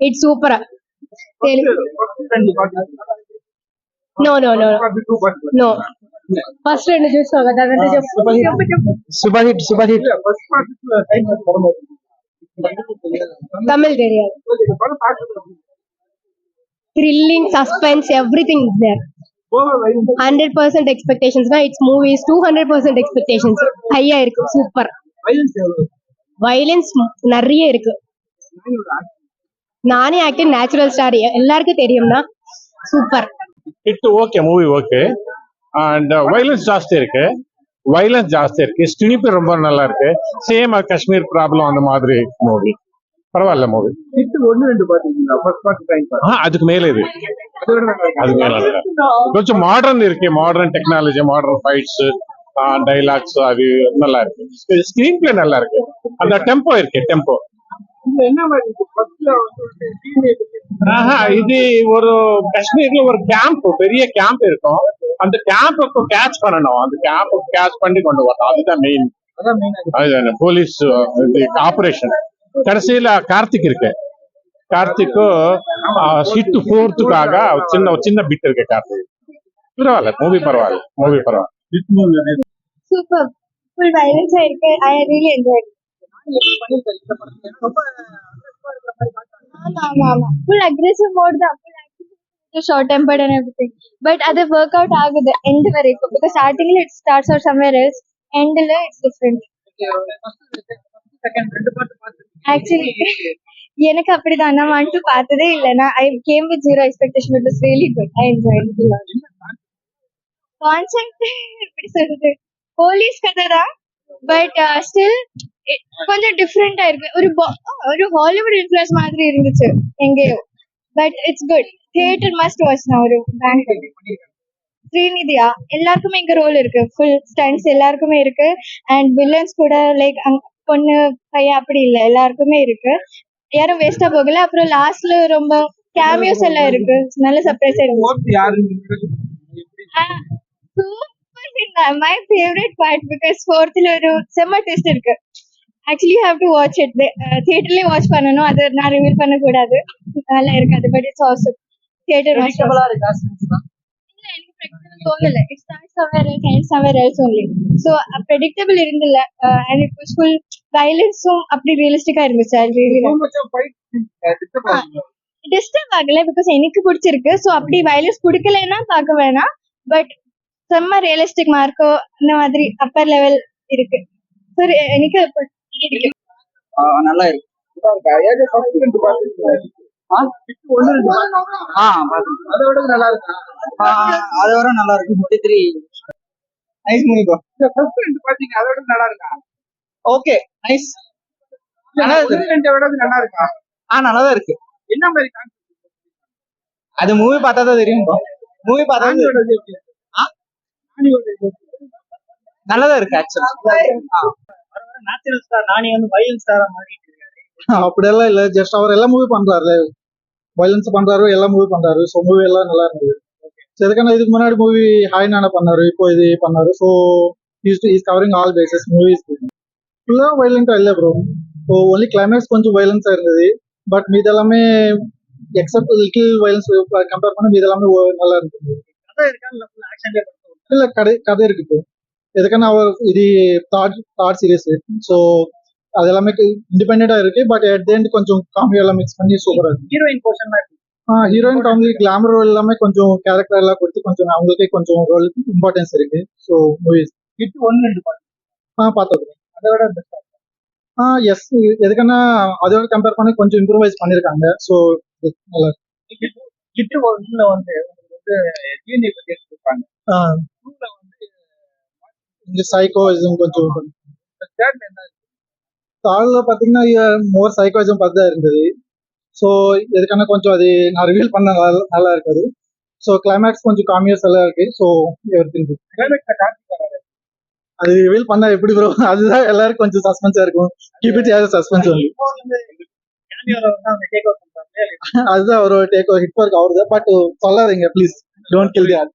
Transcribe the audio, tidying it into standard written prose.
It's super. No. No. First రెండు చూసుకోగా తర్వాత Super hit. Tamil தெரியாது. Thrilling, suspense, everything is there. 100% expectations. Its movies 200% expectations. High இருக்கு, super. Violence நிறைய இருக்கு. நானே ஆக்டிங் நேச்சுரல் ஸ்டார் எல்லாருக்கும் தெரியும்னா super. It okay, movie okay. And violence ஜாஸ்தி இருக்கு. ஸ்கிரிப்ட் ரொம்ப நல்லா இருக்கு. சேம் காஷ்மீர் ப்ராப்ளம் அந்த மாதிரி மூவி. பரவாயில்ல மூவி. அதுக்கு மேல இது அதுக்கு மேல கொஞ்சம் மாடர்ன் இருக்கு. Modern technology, modern fights, dialogues அது நல்லா இருக்கு. ஸ்கிரீன் பிளே நல்லா இருக்கு. அந்த டெம்போ இருக்கு. இது ஒரு காஷ்மீர்ல ஒரு கேம்ப், பெரிய கேம்ப் இருக்கும். அந்த கேம்புக்கு கேட்ச் பண்ணணும். அந்த கேம்புக்கு கேட்ச் பண்ணி கொண்டு வரணும். அதுதான் மெயின். அதுதான் போலீஸ் ஆபரேஷன். கடைசியில கார்த்திக் இருக்கு. கார்த்திக்கும் ஷிட் போறதுக்காக சின்ன பிட் இருக்கு. கார்த்திக் பரவாயில்ல, மூவி பரவாயில்ல. சூப்பர். ஃபுல் வைலன்ஸா இருக்கு. I really enjoy. Full aggressive mode da, full active, short tempered and everything, but other workout agudu end varaiku, because starting it starts or somewhere else, end la it's different. Actually எனக்கு அப்படிதான். நான் வந்துட்டு பார்த்ததே இல்லைனா I came with zero expectation. It was really good. I enjoyed it a lot. Concept எப்படி சொல்றது, police கதை தான், பட் ஸ்டில் கொஞ்சம் டிஃப்ரெண்டா இருக்கு. ஒரு ஹாலிவுட் இன்ஃப்ளூயன்ஸ் மாதிரி இருந்துச்சு எங்கேயோ, but it's good. Theatre must watch. நான் ஒரு பேங்க் ஸ்ரீநிதியா எல்லாருக்குமே இங்க ரோல் இருக்கு. ஃபுல் ஸ்டன்ஸ் எல்லாருக்குமே இருக்கு. அண்ட் வில்லன்ஸ் கூட லைக் பொண்ணு பையன் அப்படி இல்ல, எல்லாருக்குமே இருக்கு. யாரும் வேஸ்டா போகல. அப்புறம் லாஸ்ட்ல ரொம்ப கேமியோஸ் எல்லாம் இருக்கு. நல்ல சர்ப்ரைஸ் இருக்கு. My favorite part, because fourth la oru sema twist irukku. Actually you have to watch it. Theater la watch pananum. Adu na reveal panna koodadu. Nalla irukadu, but it's awesome. Theater watch la irukka. Illa enakku predictable thonala. It starts somewhere else, ends somewhere else only. So predictable irundilla, and it was full violence. So appdi realistic ah irundhuchu. Really disturb agala, because enakku pidichirukku. So appdi violence kudukalena paaka vena, but செம்ம realistic Marco அந்த மாதிரி Appar level இருக்கு. சரி, எனக்கு நல்லா இருக்கு. அதோட நல்லா இருக்கு. 53 நைஸ் மூவி ப்ரோ. பாத்தீங்க அதோட நல்லா இருக்கா? Okay, nice. நல்லா இருக்கா? நல்லா தான் இருக்கு. என்ன மாதிரி அது மூவி பார்த்தா தான் தெரியும் ப்ரோ. மூவி பார்த்தா நல்லதா இருக்கு. நேச்சுரல் ஸ்டார் நானி வந்து வயலன்ஸ் ஸ்டாரா மாறிட்டு இருக்காரு. அப்படியெல்லாம் இல்ல, ஜஸ்ட் அவர் எல்லா மூவி பண்றாரு. வயலன்ஸ் பண்றாரு, எல்லா மூவி பண்றாரு. ஸோ மூவி எல்லாம் நல்லா இருந்தது. எதுக்கான இதுக்கு முன்னாடி மூவி ஹாய் நானா பண்ணாரு, இப்போ இது பண்ணாரு. So is covering all bases. Movies ஃபுல்லா வயலண்டா இல்ல ப்ரோ. ஸோ ஒன்லி கிளைமேக்ஸ் கொஞ்சம் வயலன்ஸா இருந்தது. பட் மீது எல்லாமே எக்ஸப்ட் லிட்டில் வயலன்ஸ் கம்பேர் பண்ண மீது எல்லாமே நல்லா இருந்தது. இல்ல கதை இருக்கு. எதுக்கான அவர் இது தாட் சீரியஸ். ஸோ அது எல்லாமே இண்டிபெண்டா இருக்கு. பட் அட் தி எண்ட் கொஞ்சம் காமெடி எல்லாம் மிக்ஸ் பண்ணி சூப்பரா இருக்கு. Heroine portion heroine comedy glamour role எல்லாமே கொஞ்சம் கேரக்டர் எல்லாம் கொடுத்து கொஞ்சம் அவங்களுக்கே கொஞ்சம் ரோல் இம்பார்ட்டன்ஸ் இருக்கு. ஸோ மூவிஸ் ஹிட் 1-2 பார்த்தது அதோட பெஸ்டா. எஸ், எதுக்கான அதோட கம்பேர் பண்ணி கொஞ்சம் இம்ப்ரூவைஸ் பண்ணிருக்காங்க. ஸோ நல்லா இருக்கு. ஹிட் 1ல வந்து டிஎன்ஏ பத்தி எடுத்துப்பாங்க. இந்த சைக்கோயிசம் கொஞ்சம் தாழ்ல பாத்தீங்கன்னா மோர் சைக்கோயிசம் பார்த்து தான் இருந்தது. ஸோ எதுக்கான கொஞ்சம் அது நான் ரிவீல் பண்ண நல்லா இருக்காது. ஸோ கிளைமேக்ஸ் கொஞ்சம் காமியர்ஸ் எல்லாம் இருக்கு. ஸோ அது ரிவீல் பண்ணா எப்படி ப்ரோ? அதுதான் எல்லாருக்கும் கொஞ்சம் சஸ்பென்ஸா இருக்கும். Keep it as suspense only. அதுதான் ஒரு டேக் ஓவர் ஹிட் ஒர்க் ஆகுது. பட் சொல்லாதீங்க please. Don't kill the art.